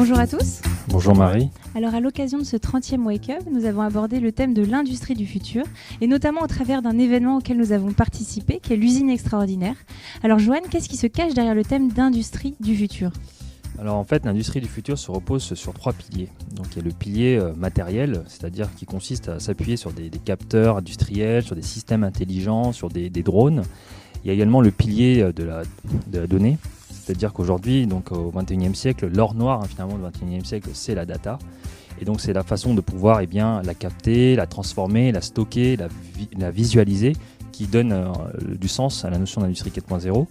Bonjour à tous. Bonjour Marie. Alors à l'occasion de ce 30e Wake Up, nous avons abordé le thème de l'industrie du futur et notamment au travers d'un événement auquel nous avons participé qui est l'usine extraordinaire. Alors Joanne, qu'est-ce qui se cache derrière le thème d'industrie du futur ? Alors en fait, l'industrie du futur se repose sur 3 piliers. Donc il y a le pilier matériel, c'est-à-dire qui consiste à s'appuyer sur des capteurs industriels, sur des systèmes intelligents, sur des drones. Il y a également le pilier de la donnée, c'est-à-dire qu'aujourd'hui, donc au XXIe siècle, l'or noir finalement du XXIe siècle, c'est la data. Et donc c'est la façon de pouvoir la capter, la transformer, la stocker, la visualiser, qui donne du sens à la notion d'industrie 4.0.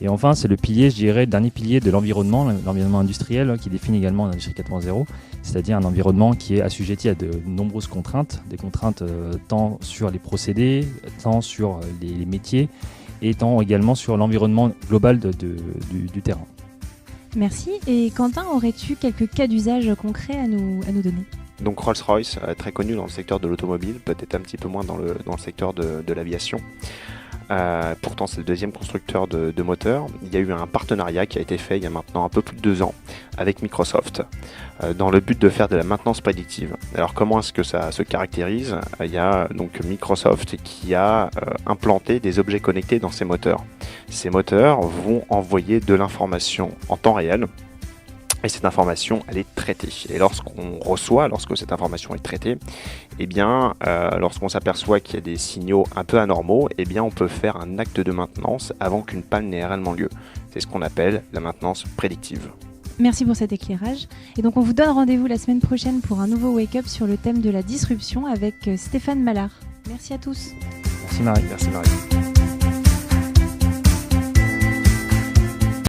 Et enfin, c'est le pilier, je dirais, le dernier pilier de l'environnement industriel, qui définit également l'industrie 4.0, c'est-à-dire un environnement qui est assujetti à de nombreuses contraintes, des contraintes tant sur les procédés, tant sur les métiers, et tant également sur l'environnement global du terrain. Merci. Et Quentin, aurais-tu quelques cas d'usage concrets à nous donner ? Donc Rolls-Royce, très connu dans le secteur de l'automobile, peut-être un petit peu moins dans le secteur de l'aviation. Pourtant, c'est le deuxième constructeur de moteurs. Il y a eu un partenariat qui a été fait il y a maintenant un peu plus de 2 ans avec Microsoft dans le but de faire de la maintenance prédictive. Alors comment est-ce que ça se caractérise ? Il y a donc Microsoft qui a implanté des objets connectés dans ces moteurs. Ces moteurs vont envoyer de l'information en temps réel. Et cette information, elle est traitée. Et lorsque cette information est traitée, lorsqu'on s'aperçoit qu'il y a des signaux un peu anormaux, on peut faire un acte de maintenance avant qu'une panne n'ait réellement lieu. C'est ce qu'on appelle la maintenance prédictive. Merci pour cet éclairage. Et donc on vous donne rendez-vous la semaine prochaine pour un nouveau Wake Up sur le thème de la disruption avec Stéphane Mallard. Merci à tous. Merci Marie. Merci Marie.